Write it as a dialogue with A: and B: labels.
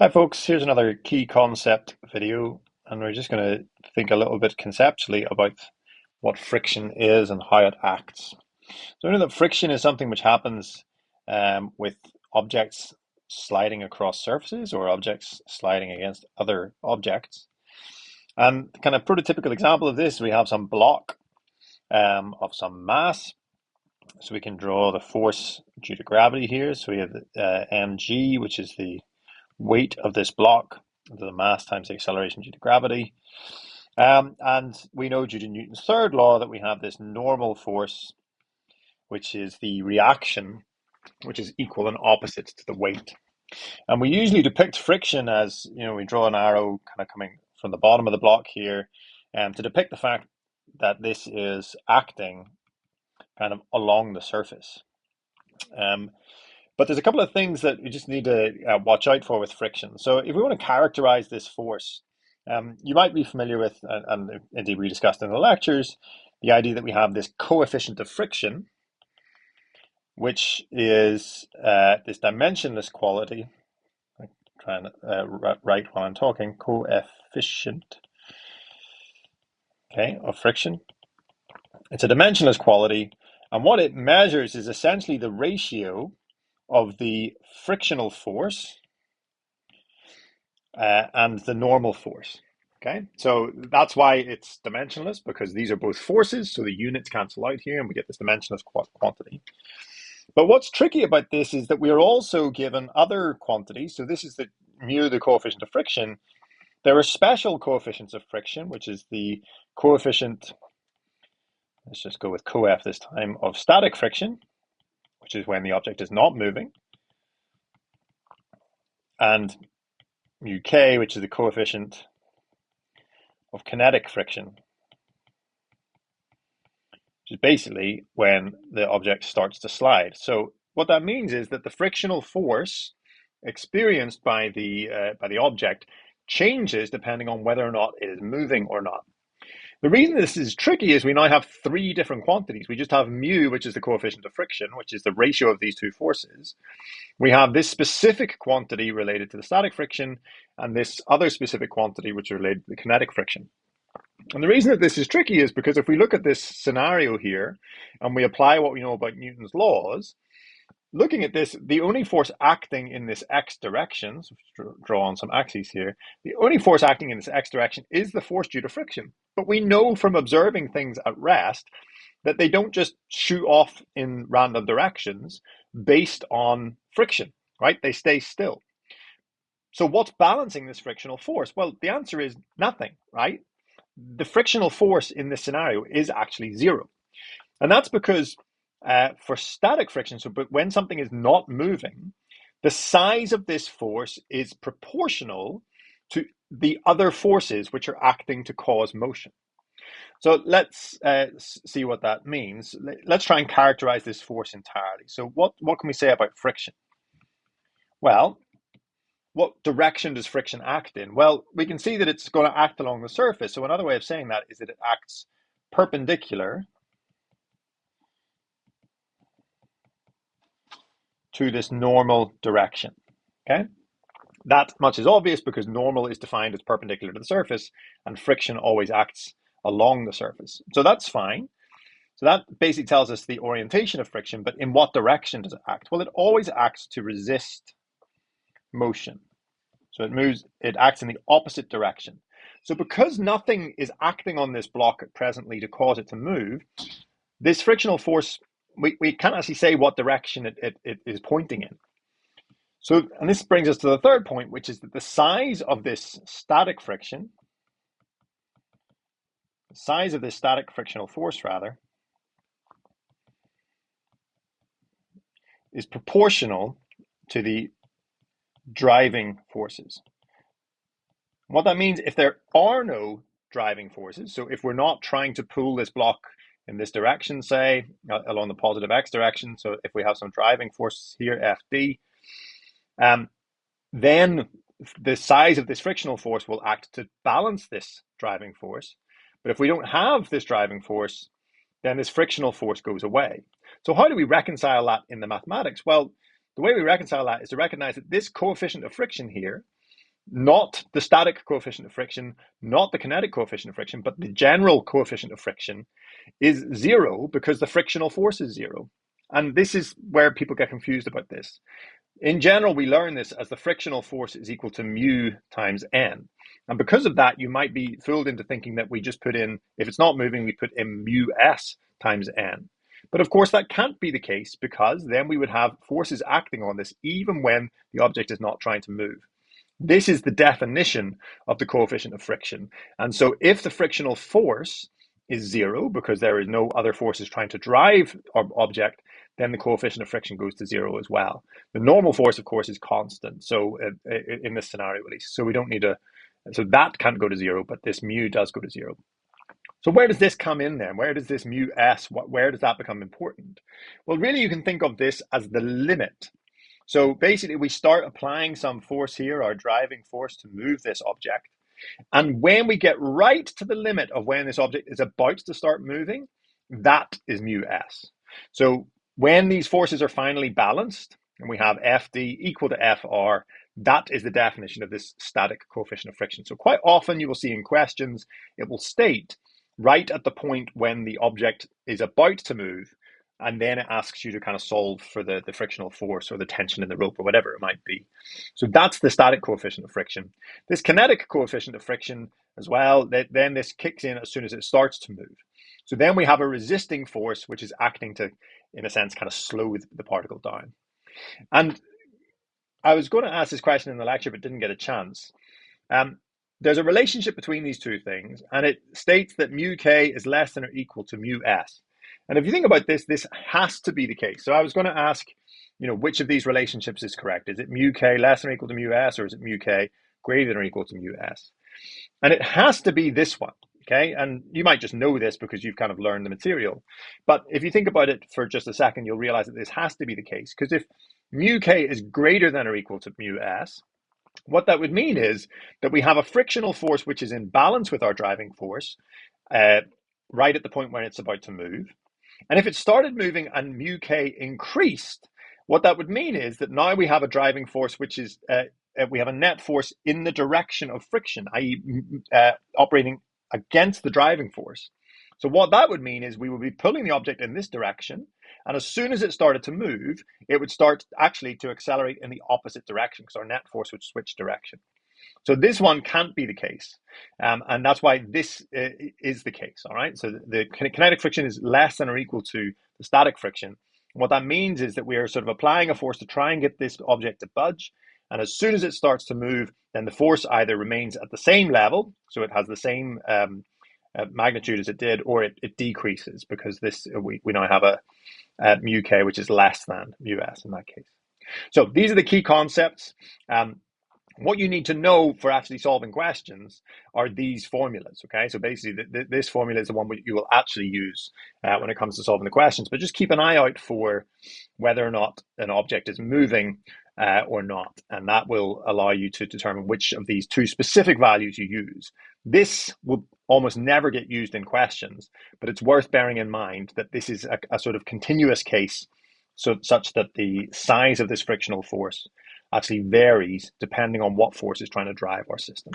A: Hi folks, here's another key concept video, and we're just going to think a little bit conceptually about what friction is and how it acts. So we know that friction is something which happens with objects sliding across surfaces or objects sliding against other objects. And kind of prototypical example of this, we have some block of some mass. So we can draw the force due to gravity here. So we have mg, which is the weight of this block, the mass times the acceleration due to gravity. And we know due to Newton's third law that we have this normal force, which is the reaction, which is equal and opposite to the weight. And we usually depict friction as, we draw an arrow kind of coming from the bottom of the block here to depict the fact that this is acting kind of along the surface. But there's a couple of things that we just need to watch out for with friction. So if we want to characterize this force, you might be familiar with, and indeed we discussed in the lectures, the idea that we have this coefficient of friction, which is this dimensionless quality. I'm trying to write while I'm talking, coefficient, okay, of friction. It's a dimensionless quality, and what it measures is essentially the ratio of the frictional force and the normal force. Okay, so that's why it's dimensionless, because these are both forces, so the units cancel out here and we get this dimensionless quantity. But what's tricky about this is that we are also given other quantities. So this is the mu, the coefficient of friction. There are special coefficients of friction, which is the coefficient, let's just go with coef this time, of static friction, which is when the object is not moving, and mu k, which is the coefficient of kinetic friction, which is basically when the object starts to slide. So what that means is that the frictional force experienced by the object changes depending on whether or not it is moving or not. The reason this is tricky is we now have three different quantities. We just have mu, which is the coefficient of friction, which is the ratio of these two forces. We have this specific quantity related to the static friction, and this other specific quantity which is related to the kinetic friction. And the reason that this is tricky is because if we look at this scenario here and we apply what we know about Newton's laws, looking at this, the only force acting in this x direction, so draw on some axes here, the only force acting in this x direction is the force due to friction. But we know from observing things at rest that they don't just shoot off in random directions based on friction, right? They stay still. So what's balancing this frictional force? Well, the answer is nothing, right? The frictional force in this scenario is actually zero. And that's because for static friction, so when something is not moving, the size of this force is proportional to the other forces which are acting to cause motion. So let's see what that means. Let's try and characterize this force entirely. So what can we say about friction? Well, what direction does friction act in? Well, we can see that it's going to act along the surface. So another way of saying that is that it acts perpendicular to this normal direction. Okay, that much is obvious because normal is defined as perpendicular to the surface and friction always acts along the surface. So that's fine. So that basically tells us the orientation of friction, but in what direction does it act? Well, it always acts to resist motion. So it acts in the opposite direction. So because nothing is acting on this block presently to cause it to move, this frictional force, we can't actually say what direction it is pointing in. So, and this brings us to the third point, which is that the size of this static friction, the size of this static frictional force rather, is proportional to the driving forces. What that means, if there are no driving forces, so if we're not trying to pull this block in this direction, say, along the positive x direction, so if we have some driving force here, Fd, then the size of this frictional force will act to balance this driving force. But if we don't have this driving force, then this frictional force goes away. So how do we reconcile that in the mathematics? Well, the way we reconcile that is to recognize that this coefficient of friction here not the static coefficient of friction, not the kinetic coefficient of friction, but the general coefficient of friction is zero because the frictional force is zero. And this is where people get confused about this. In general, we learn this as the frictional force is equal to mu times n. And because of that, you might be fooled into thinking that we just put in, if it's not moving, we put in mu s times n. But of course, that can't be the case because then we would have forces acting on this even when the object is not trying to move. This is the definition of the coefficient of friction. And so if the frictional force is zero because there is no other forces trying to drive our object, then the coefficient of friction goes to zero as well. The normal force, of course, is constant. So in this scenario, at least, so we don't need to, so that can't go to zero, but this mu does go to zero. So where does this come in then? Where does this mu s, where does that become important? Well, really, you can think of this as the limit. So basically, we start applying some force here, our driving force, to move this object. And when we get right to the limit of when this object is about to start moving, that is mu s. So when these forces are finally balanced, and we have Fd equal to Fr, that is the definition of this static coefficient of friction. So quite often you will see in questions, it will state right at the point when the object is about to move, and then it asks you to kind of solve for the frictional force or the tension in the rope or whatever it might be. So that's the static coefficient of friction. This kinetic coefficient of friction as well, then this kicks in as soon as it starts to move. So then we have a resisting force, which is acting to, in a sense, kind of slow the particle down. And I was going to ask this question in the lecture, but didn't get a chance. There's a relationship between these two things, and it states that mu k is less than or equal to mu s. And if you think about this, this has to be the case. So I was going to ask, which of these relationships is correct? Is it mu k less than or equal to mu s, or is it mu k greater than or equal to mu s? And it has to be this one, okay? And you might just know this because you've kind of learned the material. But if you think about it for just a second, you'll realize that this has to be the case. Because if mu k is greater than or equal to mu s, what that would mean is that we have a frictional force which is in balance with our driving force right at the point when it's about to move. And if it started moving and mu k increased, what that would mean is that now we have a driving force which is, we have a net force in the direction of friction, i.e. Operating against the driving force. So what that would mean is we would be pulling the object in this direction, and as soon as it started to move, it would start actually to accelerate in the opposite direction because our net force would switch direction. So this one can't be the case, and that's why this is the case, all right? So the kinetic friction is less than or equal to the static friction. What that means is that we are sort of applying a force to try and get this object to budge, and as soon as it starts to move, then the force either remains at the same level, so it has the same magnitude as it did, or it decreases because this we now have a mu k which is less than mu s in that case. So these are the key concepts. What you need to know for actually solving questions are these formulas, okay? So basically, this formula is the one you will actually use when it comes to solving the questions, but just keep an eye out for whether or not an object is moving or not, and that will allow you to determine which of these two specific values you use. This will almost never get used in questions, but it's worth bearing in mind that this is a sort of continuous case, such that the size of this frictional force actually varies depending on what force is trying to drive our system.